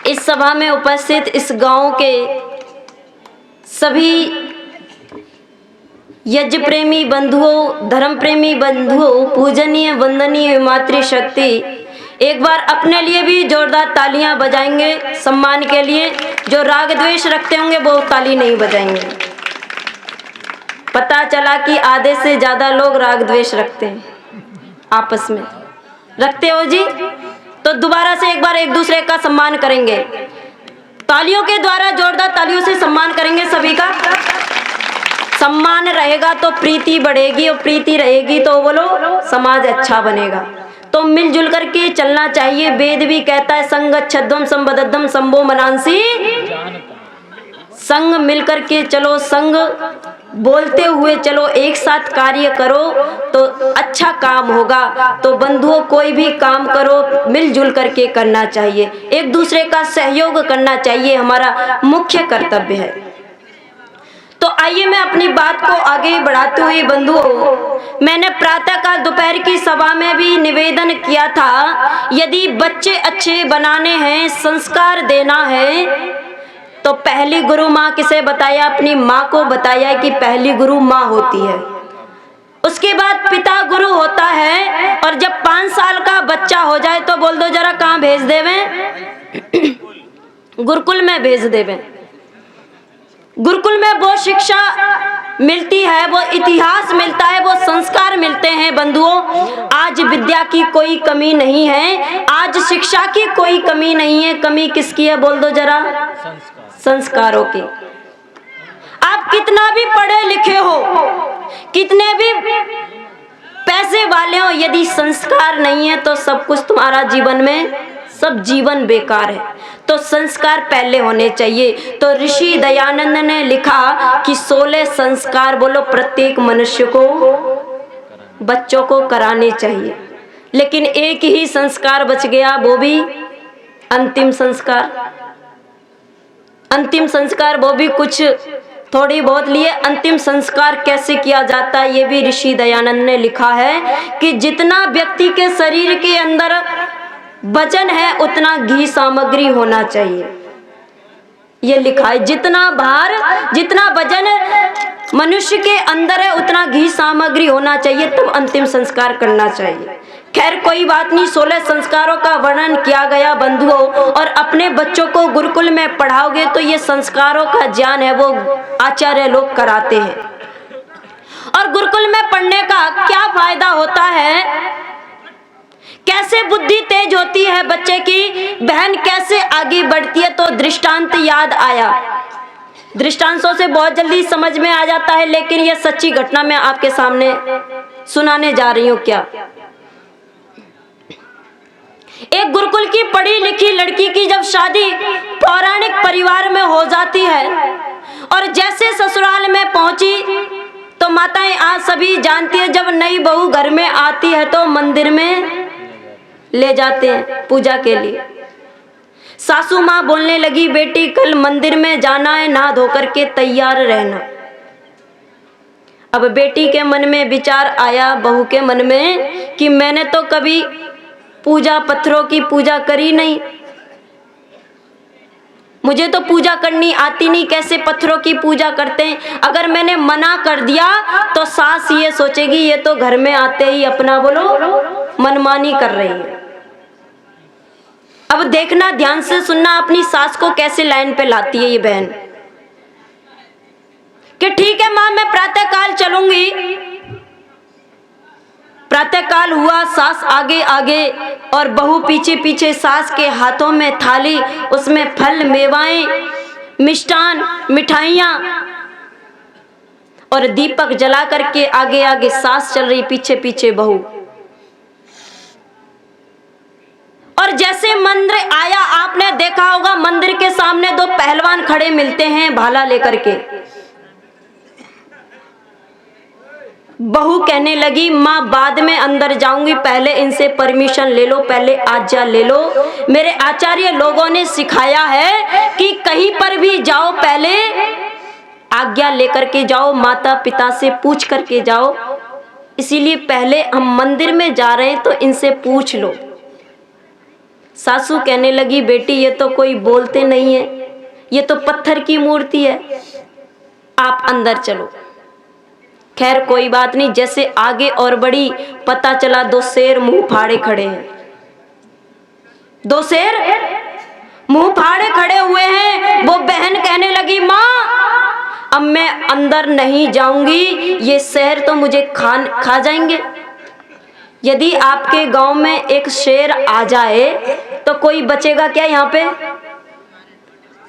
इस सभा में उपस्थित इस गांव के सभी यज्ञ प्रेमी बंधुओं, धर्म प्रेमी बंधुओं, पूजनीय वंदनीय मातृशक्ति, एक बार अपने लिए भी जोरदार तालियां बजाएंगे सम्मान के लिए। जो राग द्वेष रखते होंगे वो ताली नहीं बजाएंगे। पता चला कि आधे से ज्यादा लोग राग द्वेष रखते हैं, आपस में रखते हो जी। तो दोबारा से एक बार एक दूसरे का सम्मान करेंगे, तालियों के द्वारा जोरदार तालियों से सम्मान करेंगे सभी का। सम्मान रहेगा तो प्रीति बढ़ेगी, और प्रीति रहेगी तो बोलो समाज अच्छा बनेगा। तो मिलजुल करके चलना चाहिए। वेद भी कहता है संगच्छध्वम संबद्धम संभो मनांसी, संग मिलकर के चलो, संग बोलते हुए चलो, एक साथ कार्य करो तो अच्छा काम होगा। तो बंधुओं कोई भी काम करो मिलजुल करके करना चाहिए, एक दूसरे का सहयोग करना चाहिए, हमारा मुख्य कर्तव्य है। तो आइए मैं अपनी बात को आगे बढ़ाते हुए बंधुओं, मैंने प्रातःकाल दोपहर की सभा में भी निवेदन किया था, यदि बच्चे अच्छे बनाने हैं, संस्कार देना है, तो पहली गुरु माँ किसे बताया? अपनी माँ को बताया कि पहली गुरु माँ होती है। उसके बाद पिता गुरु होता है, और जब 5 साल का बच्चा हो जाए तो बोल दो जरा कहाँ भेज देवे? गुरुकुल में भेज देवे। गुरुकुल में वो शिक्षा मिलती है, वो इतिहास मिलता है, वो संस्कार मिलते हैं बंधुओं। आज विद्या की कोई कमी नहीं है, आज शिक्षा की कोई कमी नहीं है। कमी किसकी है बोल दो जरा? संस्कारों की। आप कितना भी पढ़े लिखे हो, कितने भी पैसे वाले हो, यदि संस्कार नहीं है तो सब कुछ तुम्हारा जीवन में, सब जीवन बेकार है। तो संस्कार पहले होने चाहिए। तो ऋषि दयानंद ने लिखा कि 16 संस्कार बोलो प्रत्येक मनुष्य को, बच्चों को कराने चाहिए। लेकिन एक ही संस्कार बच गया, वो भी अंतिम संस्कार। अंतिम संस्कार वो भी कुछ थोड़ी बहुत लिए। अंतिम संस्कार कैसे किया जाता है ये भी ऋषि दयानंद ने लिखा है कि जितना व्यक्ति के शरीर के अंदर वजन है उतना घी सामग्री होना चाहिए। ये लिखा है, जितना भार, जितना वजन मनुष्य के अंदर है उतना घी सामग्री होना चाहिए, तब अंतिम संस्कार करना चाहिए। खैर कोई बात नहीं, 16 संस्कारों का वर्णन किया गया बंधुओं, और अपने बच्चों को गुरुकुल में पढ़ाओगे तो ये संस्कारों का ज्ञान है वो आचार्य लोग कराते हैं। और गुरुकुल में पढ़ने का क्या फायदा होता है, कैसे बुद्धि तेज होती है बच्चे की, बहन कैसे आगे बढ़ती है। तो दृष्टांत याद आया, दृष्टांतों से बहुत जल्दी समझ में आ जाता है, लेकिन यह सच्ची घटना मैं आपके सामने सुनाने जा रही हूँ। क्या एक गुरुकुल की पढ़ी लिखी लड़की की जब शादी पौराणिक परिवार में हो जाती है, और जैसे ससुराल में पहुंची तो माताएं आज सभी जानती है, जब नई बहू घर में आती है तो मंदिर में ले जाते हैं पूजा के लिए। सासू माँ बोलने लगी, बेटी कल मंदिर में जाना है, नहा धो करके तैयार रहना। अब बेटी के मन में विचार आया, बहू के मन में, कि मैंने तो कभी पूजा, पत्थरों की पूजा करी नहीं, मुझे तो पूजा करनी आती नहीं, कैसे पत्थरों की पूजा करते हैं। अगर मैंने मना कर दिया तो सास ये सोचेगी ये तो घर में आते ही अपना बोलो मनमानी कर रही है। अब देखना, ध्यान से सुनना, अपनी सास को कैसे लाइन पे लाती है ये बहन, कि ठीक है माँ मैं प्रातःकाल चलूंगी। प्रातःकाल हुआ, सास आगे आगे और बहू पीछे पीछे, सास के हाथों में थाली, उसमें फल मेवाएं, मिष्टान, मिठाइयाँ, और दीपक जला करके आगे आगे सास चल रही, पीछे पीछे बहू। और जैसे मंदिर आया, आपने देखा होगा मंदिर के सामने 2 पहलवान खड़े मिलते हैं भाला लेकर के। बहू कहने लगी, माँ बाद में अंदर जाऊंगी, पहले इनसे परमिशन ले लो, पहले आज्ञा ले लो। मेरे आचार्य लोगों ने सिखाया है कि कहीं पर भी जाओ पहले आज्ञा लेकर के जाओ, माता पिता से पूछ करके जाओ। इसीलिए पहले हम मंदिर में जा रहे हैं तो इनसे पूछ लो। सासू कहने लगी, बेटी ये तो कोई बोलते नहीं है, ये तो पत्थर की मूर्ति है, आप अंदर चलो। खैर कोई बात नहीं, जैसे आगे और बढ़ी पता चला 2 शेर मुंह फाड़े खड़े हैं। 2 शेर मुंह फाड़े खड़े हुए हैं। वो बहन कहने लगी, माँ अब मैं अंदर नहीं जाऊंगी, ये शेर तो मुझे खा जाएंगे। यदि आपके गांव में एक शेर आ जाए तो कोई बचेगा क्या यहाँ पे?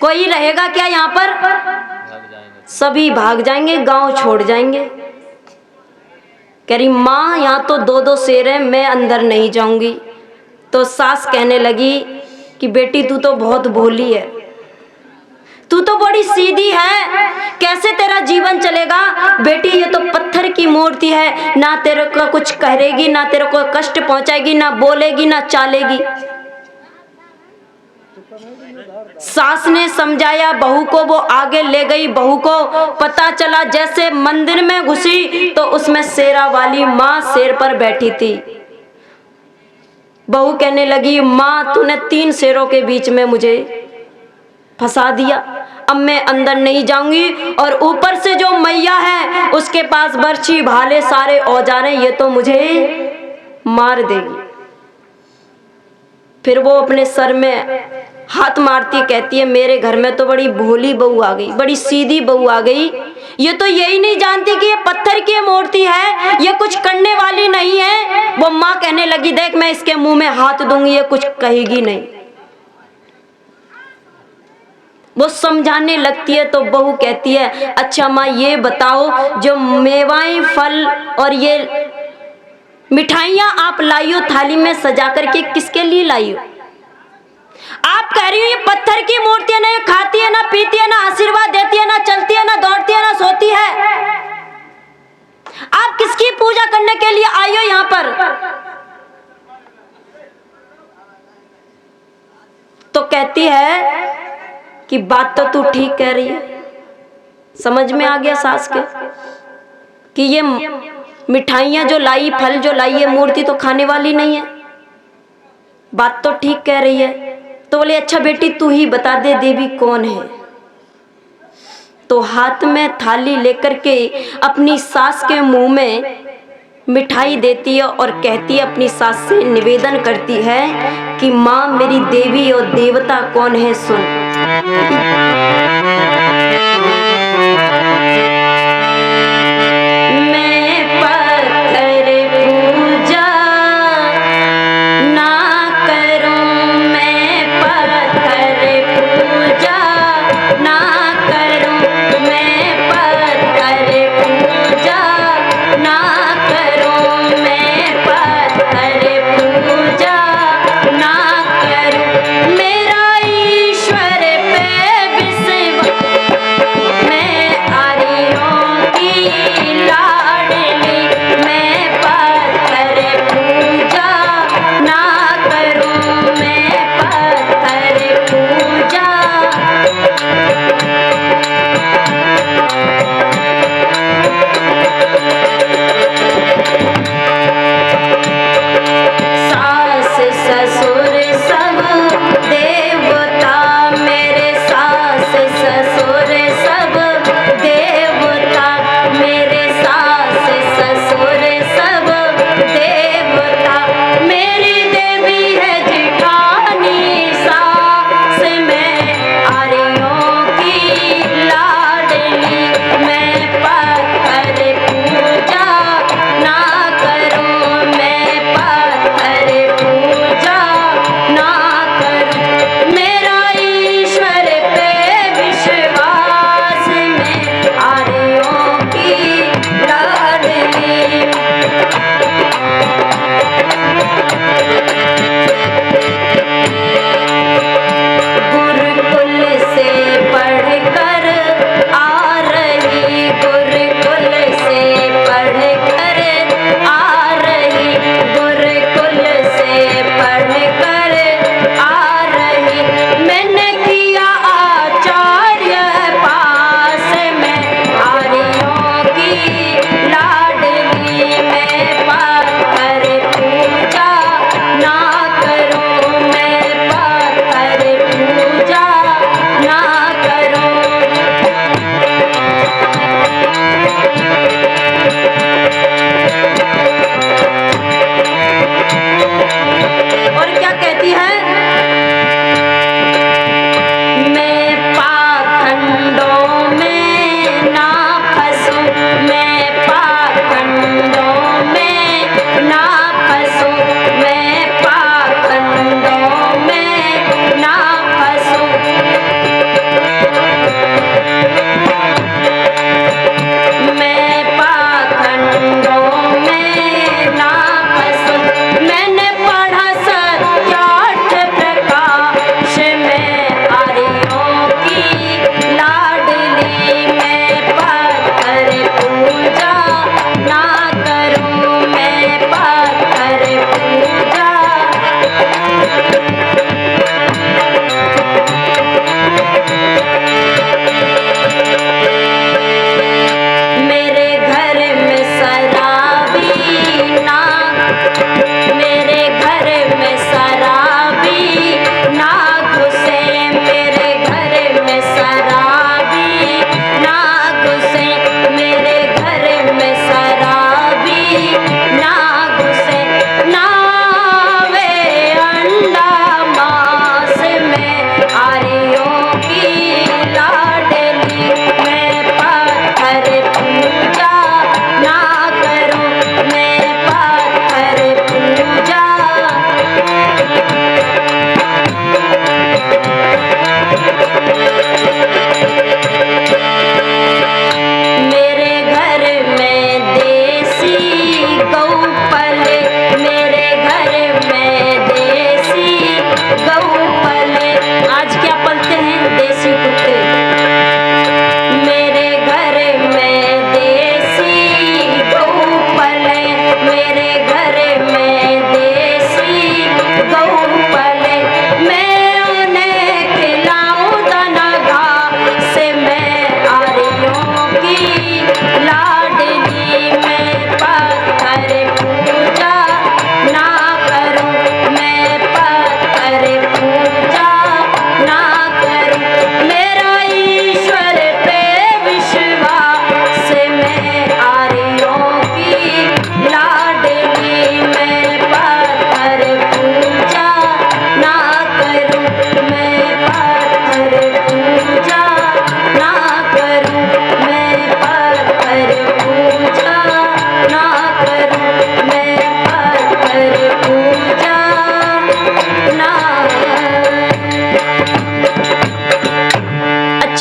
कोई रहेगा क्या यहाँ पर? सभी भाग जाएंगे, गांव छोड़ जाएंगे। कह रही, माँ यहाँ तो 2-2 शेर हैं, मैं अंदर नहीं जाऊंगी। तो सास कहने लगी कि बेटी तू तो बहुत भोली है, तू तो बड़ी सीधी है, कैसे तेरा जीवन चलेगा? बेटी ये तो पत्थर की मूर्ति है, ना तेरे को कुछ करेगी, ना तेरे को कष्ट पहुंचाएगी, ना बोलेगी, ना चालेगी। सास ने समझाया बहू को, वो आगे ले गई बहू को। पता चला जैसे मंदिर में घुसी तो उसमें शेरा वाली माँ शेर पर बैठी थी। बहू कहने लगी, माँ तूने 3 शेरों के बीच में मुझे फंसा दिया, अब मैं अंदर नहीं जाऊंगी। और ऊपर से जो मैया है उसके पास बर्छी भाले सारे औजार हैं, ये तो मुझे मार देगी। फिर वो अपने सर में हाथ मारती कहती है, मेरे घर में तो बड़ी भोली बहू आ गई, बड़ी सीधी बहू आ गई, ये तो यही नहीं जानती कि ये पत्थर की मूर्ति है, ये कुछ करने वाली नहीं है। वो माँ कहने लगी, देख मैं इसके मुंह में हाथ दूंगी, ये कुछ कहेगी नहीं। वो समझाने लगती है तो बहू कहती है, अच्छा माँ ये बताओ, जो मेवाएं फल और ये मिठाइयाँ आप लाई हो थाली में सजा करके, किसके लिए लाई हो? आप कह रही हो ये पत्थर की मूर्ति है, ना ये खाती है, ना पीती है, ना आशीर्वाद देती है, ना चलती है, ना दौड़ती है, ना सोती है। आप किसकी पूजा करने के लिए आई हो यहाँ पर? तो कहती है कि बात तो तू ठीक कह रही है। समझ में आ गया सास के कि ये मिठाइयाँ जो लाई, फल जो लाई है, मूर्ति तो खाने वाली नहीं है। बात तो ठीक कह रही है। तो बोले, अच्छा बेटी तू ही बता दे देवी कौन है। तो हाथ में थाली लेकर के अपनी सास के मुंह में मिठाई देती है और कहती है, अपनी सास से निवेदन करती है कि माँ मेरी देवी और देवता कौन है सुन।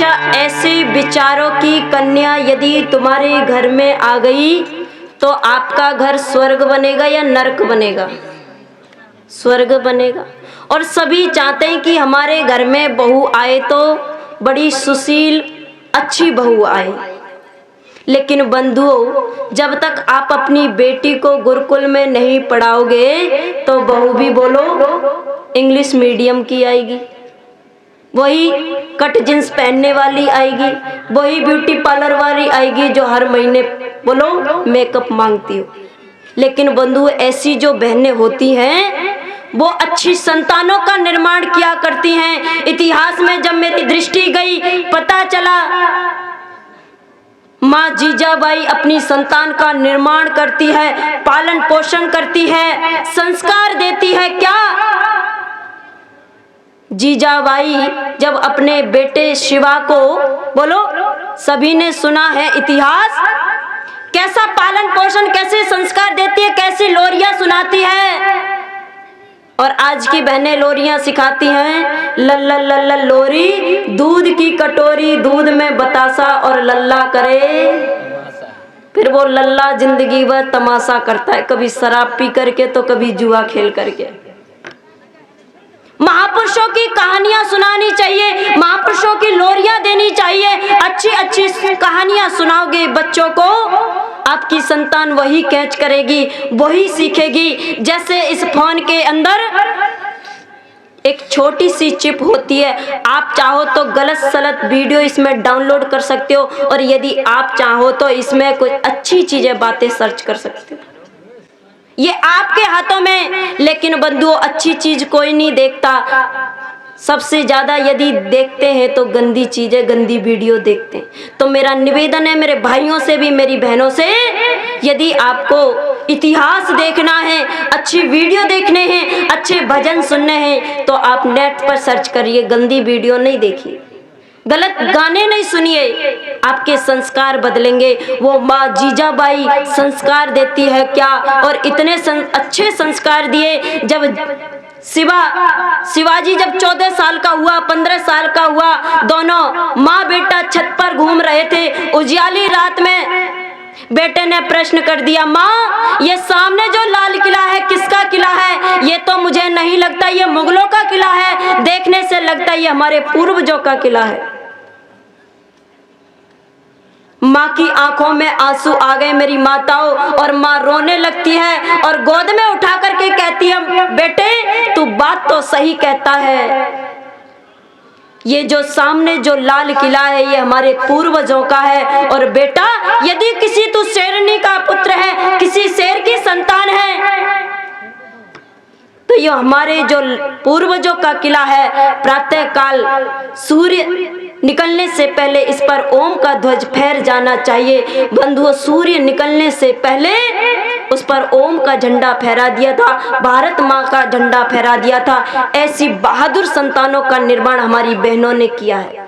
अच्छा, ऐसे विचारों की कन्या यदि तुम्हारे घर में आ गई तो आपका घर स्वर्ग बनेगा या नरक बनेगा? स्वर्ग बनेगा। और सभी चाहते हैं कि हमारे घर में बहू आए तो बड़ी सुशील अच्छी बहू आए। लेकिन बंधुओं, जब तक आप अपनी बेटी को गुरुकुल में नहीं पढ़ाओगे तो बहू भी बोलो इंग्लिश मीडियम की आएगी, वही कट जींस पहनने वाली आएगी, वही ब्यूटी पार्लर वाली आएगी जो हर महीने बोलो मेकअप मांगती हो। लेकिन बंधु, ऐसी जो बहनें होती हैं वो अच्छी संतानों का निर्माण किया करती हैं। इतिहास में जब मेरी दृष्टि गई, पता चला माँ जीजाबाई अपनी संतान का निर्माण करती है, पालन पोषण करती है, संस्कार देती है। क्या जीजाबाई जब अपने बेटे शिवा को, बोलो सभी ने सुना है इतिहास, कैसा पालन पोषण, कैसे संस्कार देती है, कैसी लोरियां सुनाती है। और आज की बहनें लोरियां सिखाती हैं, लल्ला लल्ला लोरी, दूध की कटोरी, दूध में बतासा और लल्ला करे। फिर वो लल्ला जिंदगी भर तमाशा करता है, कभी शराब पी करके तो कभी जुआ खेल करके। महापुरुषों की कहानियां सुनानी चाहिए, महापुरुषों की लोरियां देनी चाहिए। अच्छी अच्छी कहानियां सुनाओगे बच्चों को, आपकी संतान वही कैच करेगी, वही सीखेगी। जैसे इस फोन के अंदर एक छोटी सी चिप होती है, आप चाहो तो गलत सलत वीडियो इसमें डाउनलोड कर सकते हो, और यदि आप चाहो तो इसमें कुछ अच्छी चीजें बातें सर्च कर सकते हो। ये आपके हाथों में। लेकिन बंधुओं, अच्छी चीज कोई नहीं देखता, सबसे ज्यादा यदि देखते हैं तो गंदी चीजें, गंदी वीडियो देखते हैं। तो मेरा निवेदन है मेरे भाइयों से भी, मेरी बहनों से, यदि आपको इतिहास देखना है, अच्छी वीडियो देखने हैं, अच्छे भजन सुनने हैं, तो आप नेट पर सर्च करिए, गंदी वीडियो नहीं देखिए, गलत गाने नहीं सुनिए, आपके संस्कार बदलेंगे। वो माँ जीजाबाई संस्कार देती है क्या, और इतने अच्छे संस्कार दिए। जब शिवाजी जब 14 साल का हुआ, 15 साल का हुआ, दोनों माँ बेटा छत पर घूम रहे थे, उजियाली रात में बेटे ने प्रश्न कर दिया, माँ ये सामने जो लाल किला है किसका किला है? ये तो मुझे नहीं लगता ये मुगलों का किला है, देखने से लगता है ये हमारे पूर्वजों का किला है। माँ की आंखों में आंसू आ गए मेरी माताओं, और माँ रोने लगती है और गोद में उठा करके कहती है, बेटे तू बात तो सही कहता है, ये जो सामने जो लाल किला है ये हमारे पूर्वजों का है। और बेटा यदि किसी तू शेरनी का पुत्र है, किसी शेर की संतान है, तो ये हमारे जो पूर्वजों का किला है। प्रातः काल सूर्य निकलने से पहले इस पर ओम का ध्वज फहर जाना चाहिए। बंधुओं, सूर्य निकलने से पहले उस पर ओम का झंडा फहरा दिया था, भारत माँ का झंडा फहरा दिया था। ऐसी बहादुर संतानों का निर्माण हमारी बहनों ने किया है।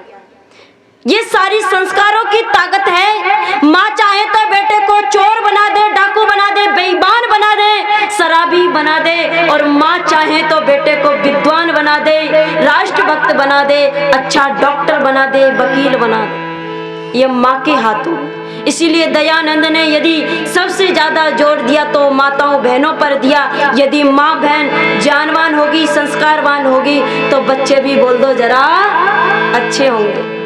ये सारी संस्कारों की ताकत है। माँ चाहे तो बेटे को चोर बना दे, डाकू बना दे, बेईमान बना दे, शराबी बना दे, और माँ चाहे तो बेटे को विद्वान बना दे, राष्ट्रभक्त बना दे, अच्छा डॉक्टर बना दे, वकील बना दे। ये माँ के हाथों। इसीलिए दयानंद ने यदि सबसे ज्यादा जोर दिया तो माताओं बहनों पर दिया। यदि माँ बहन ज्ञानवान होगी, संस्कारवान होगी, तो बच्चे भी बोल दो जरा अच्छे होंगे।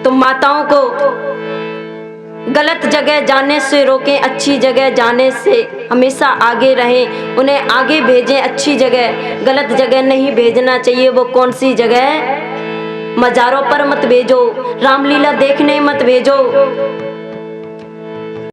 तो माताओं को गलत जगह जाने से रोकें, अच्छी जगह जाने से हमेशा आगे रहें, उन्हें आगे भेजें अच्छी जगह, गलत जगह नहीं भेजना चाहिए। वो कौन सी जगह? मज़ारों पर मत भेजो, रामलीला देखने मत भेजो,